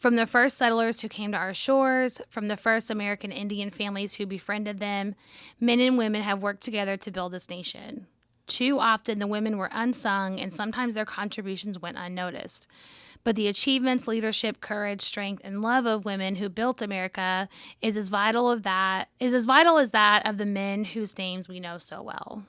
From the first settlers who came to our shores, from the first American Indian families who befriended them, men and women have worked together to build this nation. Too often, the women were unsung, and sometimes their contributions went unnoticed. But the achievements, leadership, courage, strength, and love of women who built America is as vital as that of the men whose names we know so well.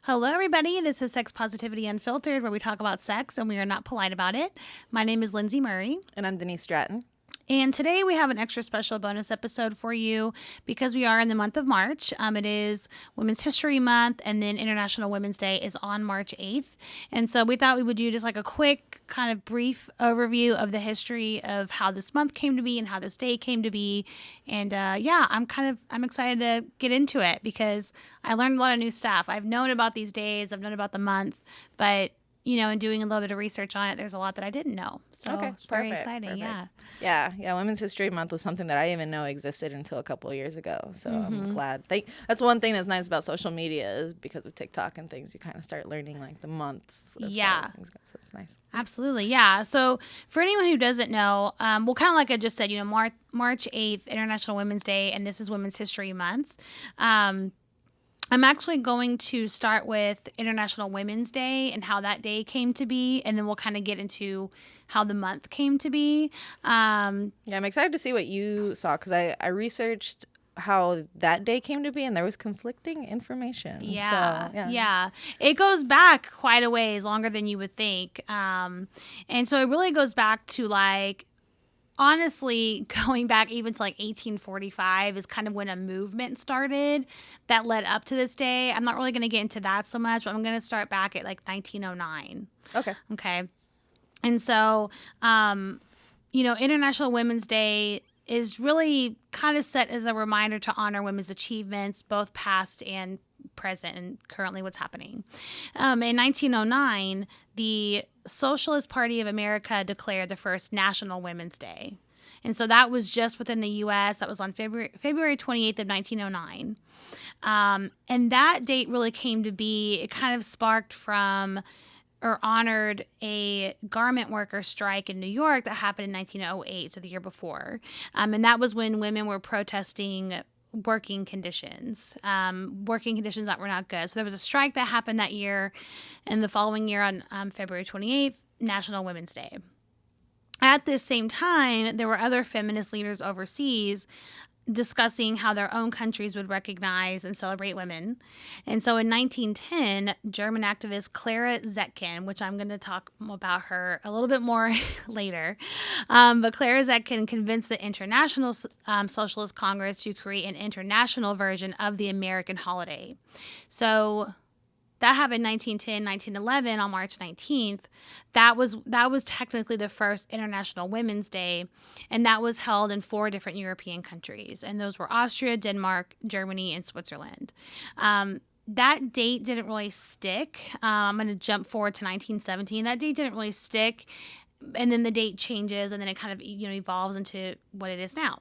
Hello, everybody. This is Sex Positivity Unfiltered, where we talk about sex and we are not polite about it. My name is Lindsay Murray. And I'm Denise Stratton. And today we have an extra special bonus episode for you because we are in the month of March. It is Women's History Month, and then International Women's Day is on March 8th. And so we thought we would do just like a quick kind of brief overview of the history of how this month came to be and how this day came to be. And I'm excited to get into it because I learned a lot of new stuff. I've known about these days, I've known about the month, but and doing a little bit of research on it, there's a lot that I didn't know. So it's very exciting. Perfect. Yeah. Women's History Month was something that I didn't even know existed until a couple of years ago. So I'm glad. That's one thing that's nice about social media is because of TikTok and things, you kind of start learning like the months as far as things go. So it's nice. Absolutely. Yeah. So for anyone who doesn't know, well, kind of like I just said, March 8th, International Women's Day, and this is Women's History Month. I'm actually going to start with International Women's Day and how that day came to be, and then we'll kind of get into how the month came to be. I'm excited to see what you saw because I researched how that day came to be, and there was conflicting information. Yeah. It goes back quite a ways, longer than you would think. And so it really goes back to honestly, going back even to 1845 is kind of when a movement started that led up to this day. I'm not really going to get into that so much, but I'm going to start back at 1909. Okay. And so, International Women's Day is really kind of set as a reminder to honor women's achievements, both past and present, and currently what's happening. In 1909, the Socialist Party of America declared the first National Women's Day. And so that was just within the U.S. That was on February 28th of 1909. And that date really came to be, it kind of sparked from or honored a garment worker strike in New York that happened in 1908, so the year before. And that was when women were protesting working conditions that were not good. So there was a strike that happened that year, and the following year on February 28th, National Women's Day. At this same time, there were other feminist leaders overseas discussing how their own countries would recognize and celebrate women. And so in 1910, German activist Clara Zetkin, which I'm going to talk about her a little bit more later, but Clara Zetkin convinced the International Socialist Congress to create an international version of the American holiday. So that happened in 1910, 1911 on March 19th. That was technically the first International Women's Day, and that was held in 4 different European countries, and those were Austria, Denmark, Germany, and Switzerland. That date didn't really stick. I'm going to jump forward to 1917. That date didn't really stick, and then the date changes, and then it kind of evolves into what it is now.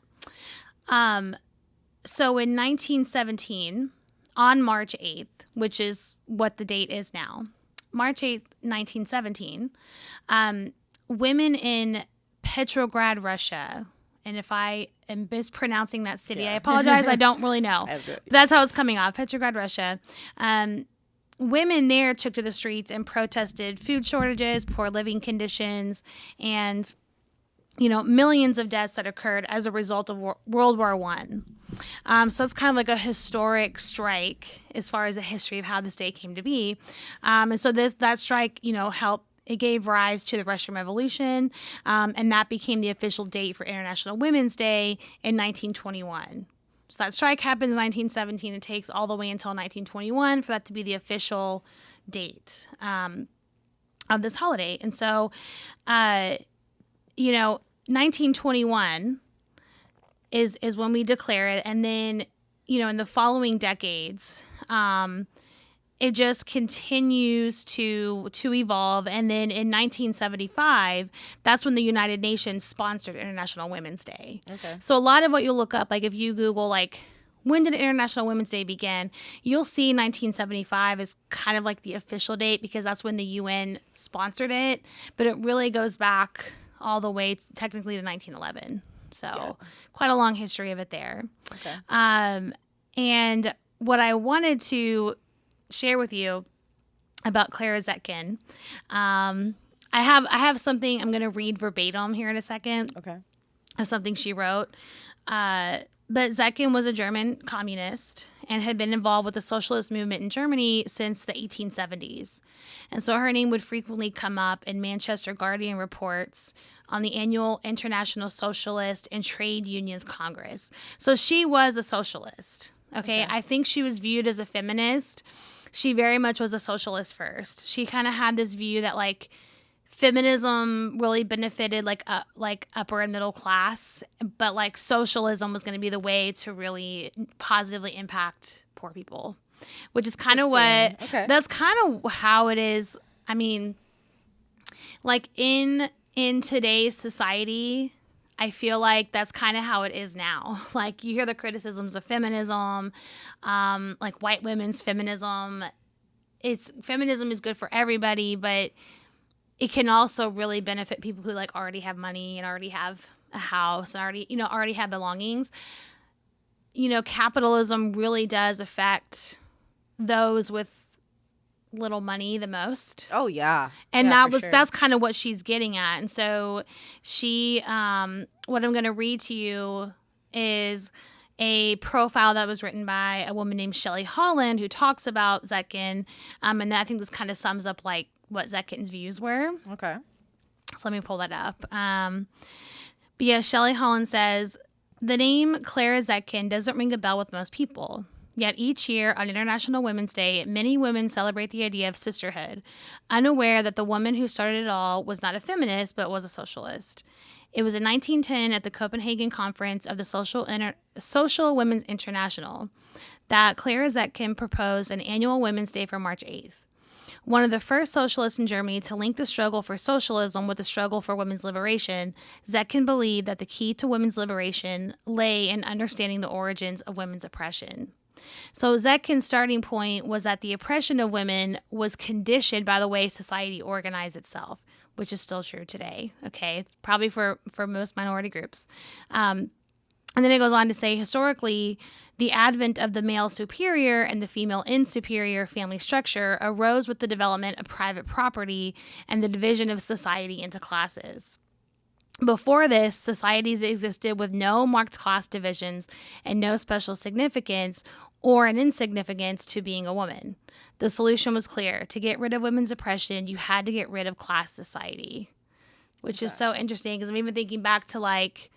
So in 1917, on March 8th, which is what the date is now, March 8th, 1917, women in Petrograd, Russia, and if I am mispronouncing that city, I apologize, I don't really know. That's how it's coming off, Petrograd, Russia. Women there took to the streets and protested food shortages, poor living conditions, and millions of deaths that occurred as a result of World War I. So it's kind of like a historic strike as far as the history of how this day came to be. And so that strike, helped. It gave rise to the Russian Revolution, and that became the official date for International Women's Day in 1921. So that strike happens in 1917. It takes all the way until 1921 for that to be the official date of this holiday. And so, 1921 is when we declare it, and then in the following decades, it just continues to evolve. And then in 1975, that's when the United Nations sponsored International Women's Day. Okay. So a lot of what you'll look up, if you Google when did International Women's Day begin? You'll see 1975 is kind of like the official date because that's when the UN sponsored it, but it really goes back all the way technically to 1911. So quite a long history of it there. Okay. And what I wanted to share with you about Clara Zetkin, I have something I'm going to read verbatim here in a second. Okay. Of something she wrote. But Zetkin was a German communist and had been involved with the socialist movement in Germany since the 1870s. And so her name would frequently come up in Manchester Guardian reports on the annual International Socialist and Trade Unions Congress. So she was a socialist. Okay. I think she was viewed as a feminist. She very much was a socialist first. She kind of had this view that like feminism really benefited like upper and middle class, but like socialism was going to be the way to really positively impact poor people, which is kind of that's kind of how it is. I mean, like in today's society, I feel like that's kind of how it is now. Like you hear the criticisms of feminism, like white women's feminism. Feminism is good for everybody, but it can also really benefit people who like already have money and already have a house and already have belongings. Capitalism really does affect those with little money the most. Oh yeah. And that's kind of what she's getting at. And so she, what I'm going to read to you is a profile that was written by a woman named Shelley Holland who talks about Zetkin. And I think this kind of sums up like what Zetkin's views were. Okay. So let me pull that up. But yeah, Shelley Holland says, the name Clara Zetkin doesn't ring a bell with most people. Yet each year on International Women's Day, many women celebrate the idea of sisterhood, unaware that the woman who started it all was not a feminist, but was a socialist. It was in 1910 at the Copenhagen Conference of the Social Women's International that Clara Zetkin proposed an annual Women's Day for March 8th. One of the first socialists in Germany to link the struggle for socialism with the struggle for women's liberation, Zetkin believed that the key to women's liberation lay in understanding the origins of women's oppression. So Zetkin's starting point was that the oppression of women was conditioned by the way society organized itself, which is still true today, okay? Probably for most minority groups. And then it goes on to say, historically, the advent of the male superior and the female inferior family structure arose with the development of private property and the division of society into classes. Before this, societies existed with no marked class divisions and no special significance or an insignificance to being a woman. The solution was clear. To get rid of women's oppression, you had to get rid of class society, which is so interesting because I'm even thinking back to like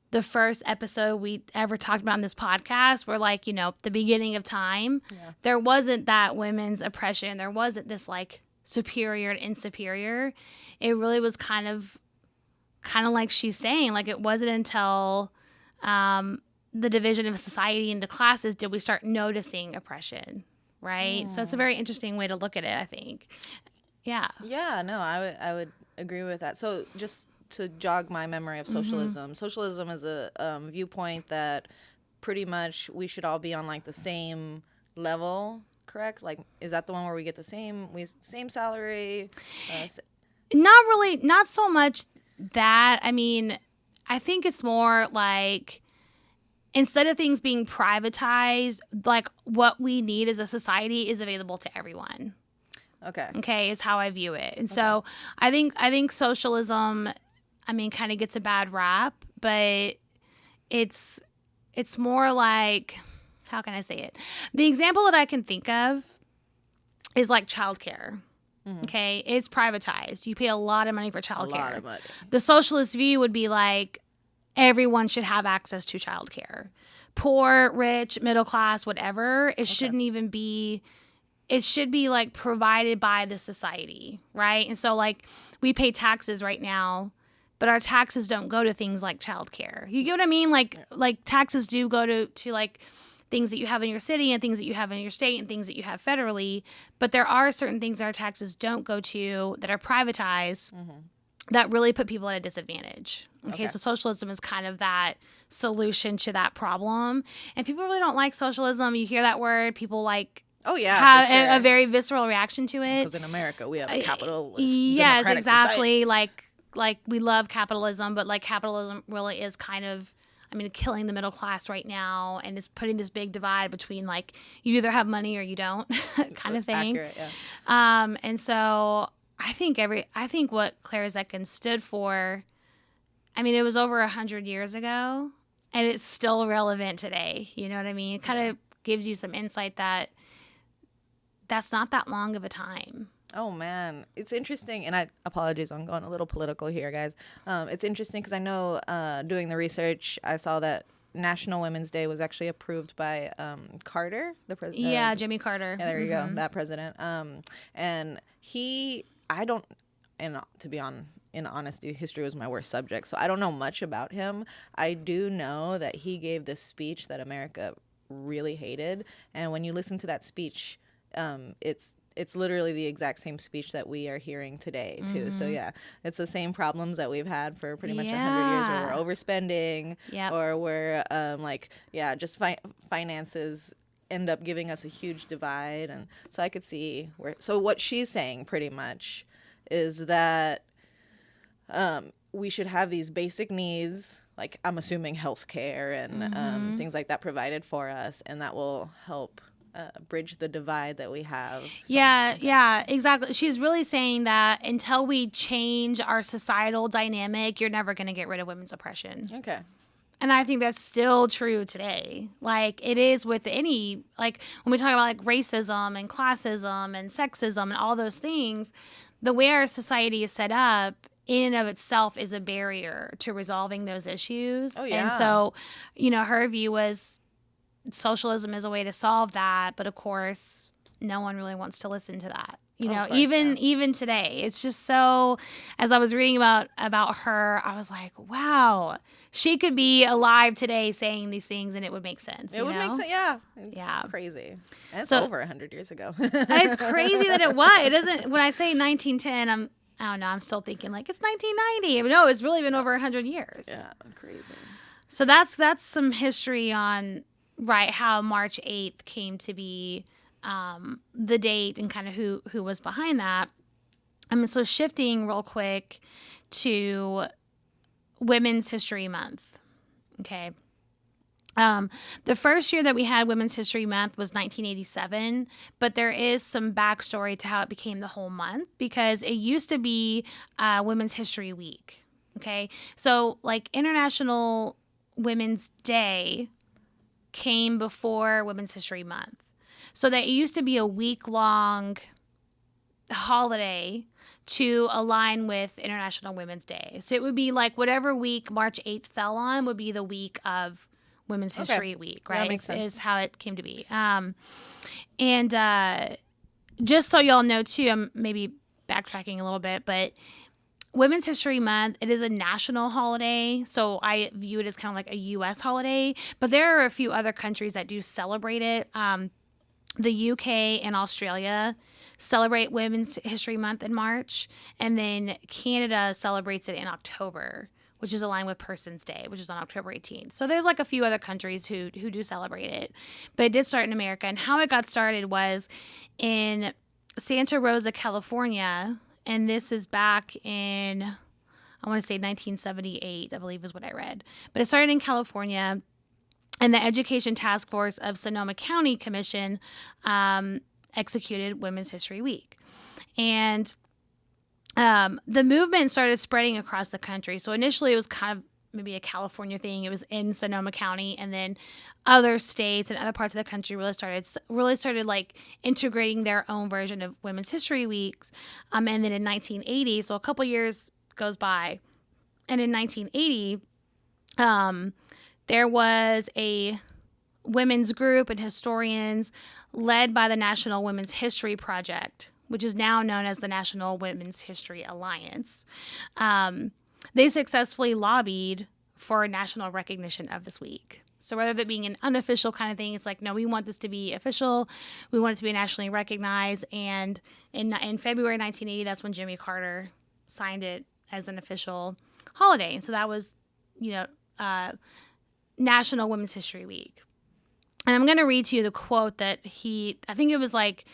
the first episode we ever talked about on this podcast where like, the beginning of time, there wasn't that women's oppression. There wasn't this like superior and inferior. It really was kind of like she's saying, like it wasn't until the division of society into classes did we start noticing oppression, right? So it's a very interesting way to look at it, I think. Yeah. Yeah, no, I would agree with that. So just to jog my memory of socialism, socialism is a viewpoint that pretty much we should all be on like the same level, correct? Like, is that the one where we get the same salary? Not really, not so much that. I mean, I think it's more like instead of things being privatized, like what we need as a society is available to everyone. Okay, is how I view it. And so I think socialism, I mean, kind of gets a bad rap, but it's more like, how can I say it? The example that I can think of is like childcare. Okay, it's privatized. You pay a lot of money for childcare. A lot of money. The socialist view would be like everyone should have access to childcare. Poor, rich, middle class, whatever. It shouldn't even be. It should be like provided by the society, right? And so like we pay taxes right now, but our taxes don't go to things like childcare. You get what I mean? Like taxes do go to like things that you have in your city and things that you have in your state and things that you have federally. But there are certain things that our taxes don't go to that are privatized. that really put people at a disadvantage. Okay, Okay. so socialism is kind of that solution to that problem. And people really don't like socialism. You hear that word, people like Oh yeah, have for sure. a very visceral reaction to it. Because in America we have a capitalist, Yes, democratic exactly. society. Like we love capitalism, but like capitalism really is kind of, I mean, killing the middle class right now, and is putting this big divide between like you either have money or you don't, kind of thing. Accurate, yeah. And so I think what Claire Zetkin stood for, I mean, it was over 100 years ago, and it's still relevant today. You know what I mean? It kind of gives you some insight that that's not that long of a time. Oh man, it's interesting, and I apologize, I'm going a little political here, guys. It's interesting because I know doing the research, I saw that National Women's Day was actually approved by Carter, the president. Yeah, Jimmy Carter. Yeah, there you go, that president. And to be in honesty, history was my worst subject, so I don't know much about him. I do know that he gave this speech that America really hated, and when you listen to that speech, it's literally the exact same speech that we are hearing today too. So yeah, it's the same problems that we've had for pretty much 100 years, where we're overspending, or we're just finances end up giving us a huge divide. And so I could see so what she's saying pretty much is that we should have these basic needs, like I'm assuming healthcare and things like that provided for us, and that will help bridge the divide that we have. Yeah, exactly. She's really saying that until we change our societal dynamic, you're never going to get rid of women's oppression. Okay. And I think that's still true today. Like it is with any, like when we talk about like racism and classism and sexism and all those things, the way our society is set up in and of itself is a barrier to resolving those issues. Oh, yeah. And so, her view was socialism is a way to solve that, but of course no one really wants to listen to that, even today. It's just so, as I was reading about her, I was like, wow, she could be alive today saying these things and it would make sense. It would make sense. Yeah. It's crazy. And it's over 100 years ago. It's crazy that it was. It doesn't, when I say 1910, I don't know, I'm still thinking like it's 1990. But no, it's really been over 100 years. Yeah, crazy. So that's some history on how March 8th came to be, the date and kind of who was behind that. So shifting real quick to Women's History Month. Okay. The first year that we had Women's History Month was 1987, but there is some backstory to how it became the whole month, because it used to be Women's History Week. Okay. So like International Women's Day came before Women's History Month. So that it used to be a week-long holiday to align with International Women's Day. So it would be like whatever week March 8th fell on would be the week of Women's History Week, right? That makes sense. Is how it came to be. And just so y'all know too, I'm maybe backtracking a little bit, but Women's History Month, it is a national holiday, so I view it as kind of like a U.S. holiday, but there are a few other countries that do celebrate it. The UK and Australia celebrate Women's History Month in March, and then Canada celebrates it in October, which is aligned with Persons Day, which is on October 18th. So there's like a few other countries who do celebrate it, but it did start in America, and how it got started was in Santa Rosa, California. And this is back in, I want to say 1978, I believe is what I read. But it started in California, and the Education Task Force of Sonoma County Commission executed Women's History Week. And the movement started spreading across the country. So initially it was kind of maybe a California thing. It was in Sonoma County, and then other states and other parts of the country really started like integrating their own version of Women's History Weeks. And then in 1980, so a couple years goes by, and in 1980, there was a women's group and historians led by the National Women's History Project, which is now known as the National Women's History Alliance. They successfully lobbied for national recognition of this week. So rather than being an unofficial kind of thing, it's like, no, we want this to be official. We want it to be nationally recognized. And in February 1980, that's when Jimmy Carter signed it as an official holiday. So that was, National Women's History Week. And I'm going to read to you the quote that I think it was like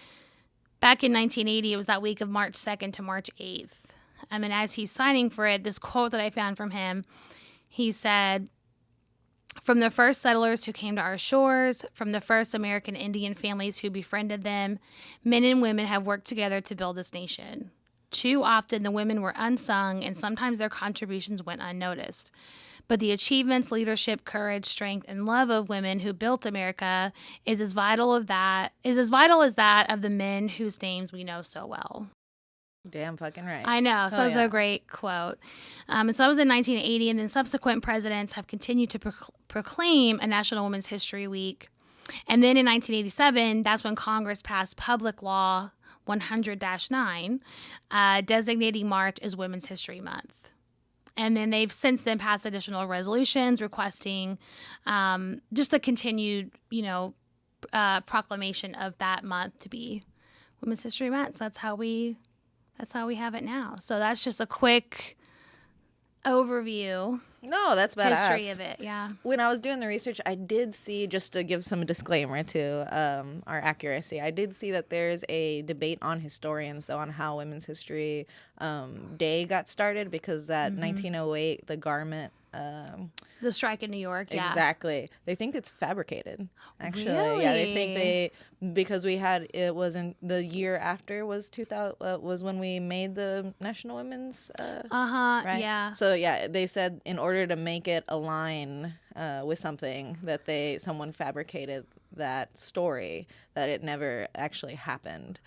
back in 1980, it was that week of March 2nd to March 8th. And as he's signing for it, this quote that I found from him, he said, "From the first settlers who came to our shores, from the first American Indian families who befriended them, men and women have worked together to build this nation. Too often the women were unsung, and sometimes their contributions went unnoticed. But the achievements, leadership, courage, strength, and love of women who built America is as vital as that of the men whose names we know so well." Damn fucking right. I know. So that's a great quote. And so that was in 1980, and then subsequent presidents have continued to proclaim a National Women's History Week. And then in 1987, that's when Congress passed Public Law 100-9, designating March as Women's History Month. And then they've since then passed additional resolutions requesting just the continued, proclamation of that month to be Women's History Month. So that's how we have it now. So that's just a quick overview. No, that's badass. History of it, yeah. When I was doing the research, I did see, just to give some disclaimer to our accuracy, I did see that there's a debate on historians, though, on how Women's History Day got started, because that 1908, the garment... the strike in New York, yeah. Exactly. They think it's fabricated, actually. Really? Yeah, they think because it was in the year after was 2000, was when we made the National Women's, right? Yeah. So, yeah, they said in order to make it align with something that someone fabricated that story, that it never actually happened,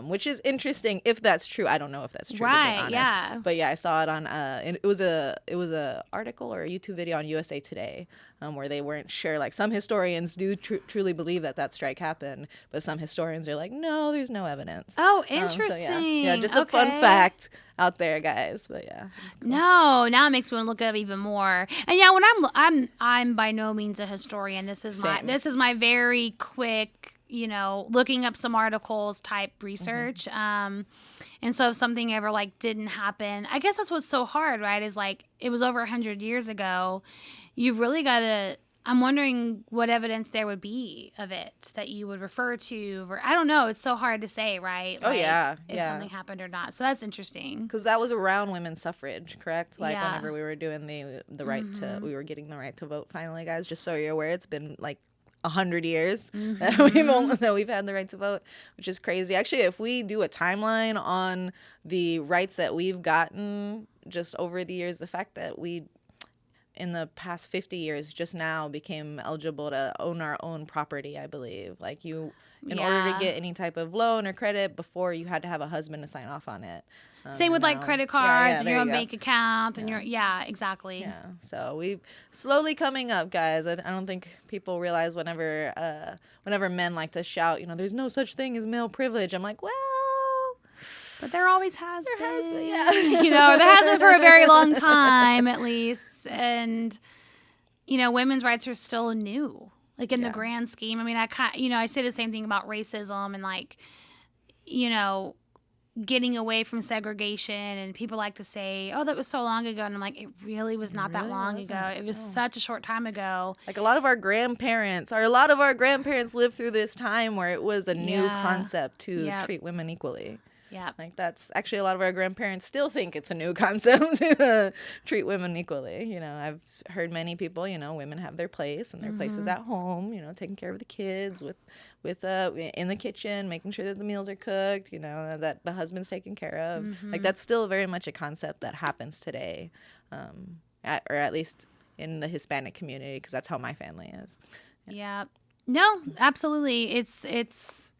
which is interesting if that's true. I don't know if that's true, right, to be honest. Yeah. But yeah, I saw it on it was a article or a YouTube video on USA Today, where they weren't sure. Like, some historians do truly believe that strike happened, but some historians are like, no, there's no evidence. Oh, interesting. So yeah, just a fun fact out there, guys. But yeah. Cool. No, now it makes me want to look it up even more. And yeah, when I'm by no means a historian. This is my very quick, looking up some articles type research. And so if something ever didn't happen, I guess that's what's so hard, right? Is it was over 100 years ago. You've really got to. I'm wondering what evidence there would be of it that you would refer to, or I don't know. It's so hard to say, right? If something happened or not. So that's interesting. Because that was around women's suffrage, correct? Whenever we were doing the right to, we were getting the right to vote finally, guys. Just so you're aware, it's been 100 years that we've had the right to vote, which is crazy. Actually, if we do a timeline on the rights that we've gotten just over the years, the fact that we, in the past 50 years, just now became eligible to own our own property, I believe. In order to get any type of loan or credit, before you had to have a husband to sign off on it. Same with credit cards and your own bank account and exactly. Yeah, so we've slowly coming up, guys. I don't think people realize whenever men like to shout, there's no such thing as male privilege. I'm like, well, but there always has been. Yeah. There has been for a very long time, at least. And, women's rights are still new, in the grand scheme. I mean, I say the same thing about racism and, getting away from segregation. And people like to say, oh, that was so long ago. And I'm like, it really was not that long ago. It was such a short time ago. A lot of our grandparents lived through this time where it was a new concept to treat women equally. Yeah. That's actually, a lot of our grandparents still think it's a new concept to treat women equally. I've heard many people, women have their place, and their place is at home, taking care of the kids with in the kitchen, making sure that the meals are cooked, that the husband's taken care of. That's still very much a concept that happens today, or at least in the Hispanic community, because that's how my family is. Yeah. No, absolutely. It's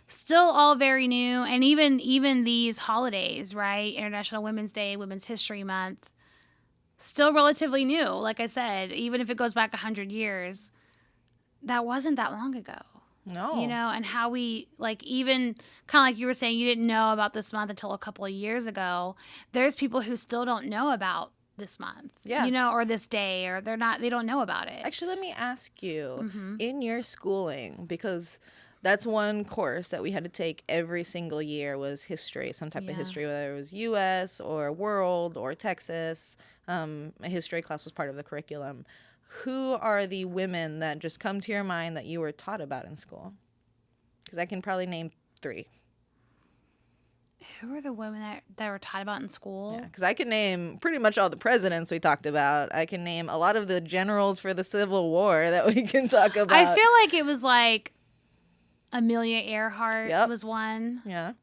still all very new, and even these holidays, right? International Women's Day, Women's History Month, still relatively new. Like I said, even if it goes back 100 years, that wasn't that long ago. No. And how we, even kind of like you were saying, you didn't know about this month until a couple of years ago. There's people who still don't know about this month, or this day, or they don't know about it. Actually, let me ask you, in your schooling, because that's one course that we had to take every single year was history, some type of history, whether it was U.S. or world or Texas. A history class was part of the curriculum. Who are the women that just come to your mind that you were taught about in school? Because I can probably name 3. Who are the women that were taught about in school? Yeah, because I can name pretty much all the presidents we talked about. I can name a lot of the generals for the Civil War that we can talk about. I feel like it was like Amelia Earhart was one. Yeah.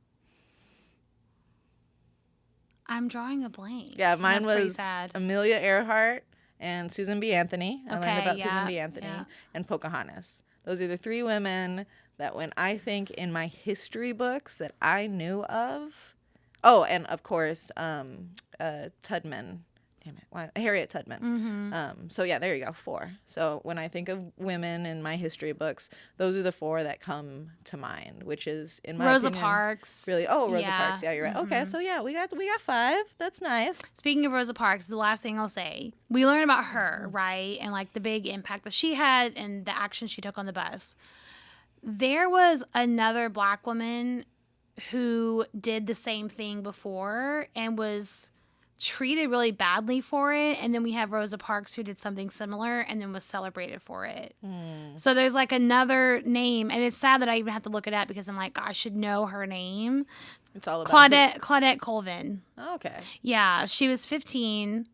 I'm drawing a blank. Yeah, mine was Amelia Earhart and Susan B. Anthony. I learned about Susan B. Anthony and Pocahontas. Those are the 3 women that when I think in my history books that I knew of. Oh, and of course, Tubman. Damn it. Harriet Tubman. Mm-hmm. So yeah, there you go. 4. So when I think of women in my history books, those are the 4 that come to mind, which is in my Rosa opinion, Parks. Really? Oh, Rosa Parks. Yeah, you're right. Okay, so yeah, we got 5. That's nice. Speaking of Rosa Parks, the last thing I'll say, we learned about her, right? And like the big impact that she had and the action she took on the bus. There was another Black woman who did the same thing before and was treated really badly for it. And then we have Rosa Parks who did something similar and then was celebrated for it. So there's like another name. And it's sad that I even have to look it up because I'm like, I should know her name. It's all about Claudette Colvin. Oh, okay. Yeah, she was 15.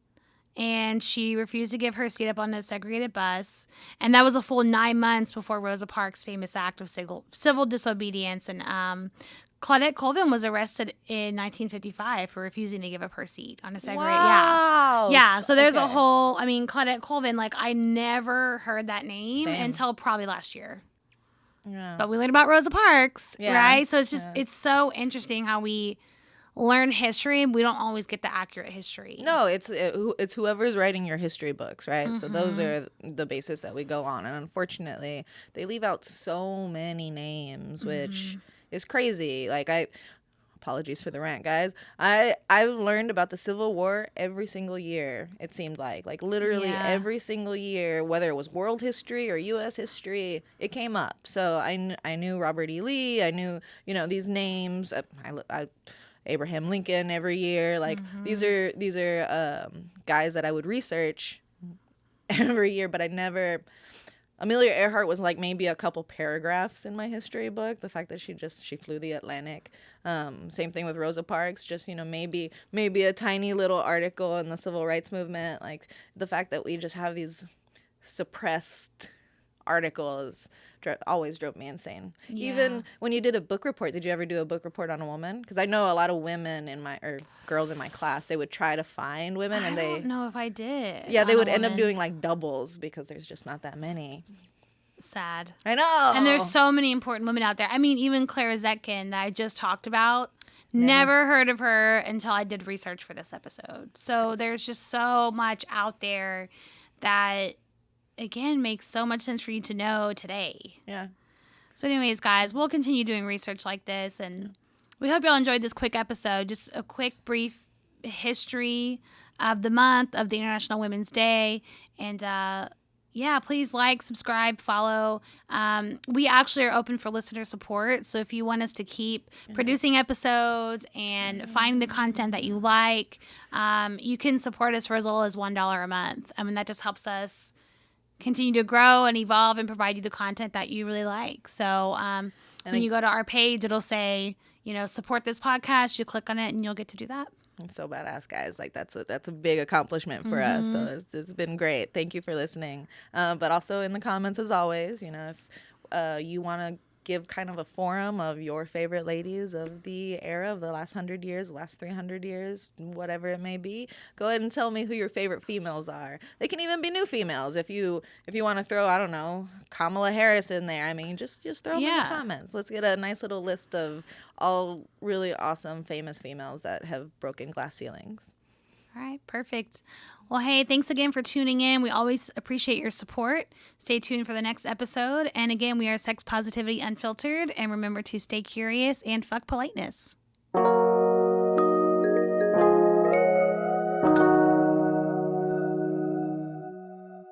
And she refused to give her seat up on a segregated bus. And that was a full 9 months before Rosa Parks' famous act of civil disobedience. And Claudette Colvin was arrested in 1955 for refusing to give up her seat on a segregated. Wow. Yeah. So there's a whole, I mean, Claudette Colvin, like I never heard that name until probably last year. Yeah. But we learned about Rosa Parks, right? So it's just, it's so interesting how we learn history and we don't always get the accurate history. No, it's whoever's writing your history books, right? So those are the basis that we go on, and unfortunately they leave out so many names, which is crazy. Like apologies for the rant, guys. I've learned about the Civil War every single year. It seemed like literally every single year, whether it was world history or U.S. history, it came up. So I knew Robert E. Lee. I knew these names. I Abraham Lincoln every year. Like these are guys that I would research every year, but I never. Amelia Earhart was like maybe a couple paragraphs in my history book. The fact that she flew the Atlantic. Same thing with Rosa Parks. Just maybe a tiny little article in the civil rights movement. Like the fact that we just have these suppressed articles always drove me insane. Even when you did a book report, did you ever do a book report on a woman? Because I know a lot of women girls in my class, they would try to find women, and I don't know if I did. Yeah, they would end up doing like doubles because there's just not that many. Sad. I know. And there's so many important women out there. I mean, even Clara Zetkin that I just talked about. Never heard of her until I did research for this episode. So there's just so much out there that, again, makes so much sense for you to know today. Yeah. So anyways, guys, we'll continue doing research like this, and we hope y'all enjoyed this quick episode. Just a quick, brief history of the month of the International Women's Day. And, please like, subscribe, follow. We actually are open for listener support. So if you want us to keep producing episodes and finding the content that you like, you can support us for as little as $1 a month. I mean, that just helps us continue to grow and evolve and provide you the content that you really like. So when you go to our page, it'll say, support this podcast. You click on it and you'll get to do that. It's so badass, guys. Like that's a big accomplishment for us. So it's been great. Thank you for listening. But also in the comments, as always, if you want to give kind of a forum of your favorite ladies of the era of the last 100 years, last 300 years, whatever it may be, go ahead and tell me who your favorite females are. They can even be new females. If you want to throw, I don't know, Kamala Harris in there, I mean, just throw them in the comments. Let's get a nice little list of all really awesome, famous females that have broken glass ceilings. All right, perfect. Well, hey, thanks again for tuning in. We always appreciate your support. Stay tuned for the next episode. And again, we are Sex Positivity Unfiltered. And remember to stay curious and fuck politeness.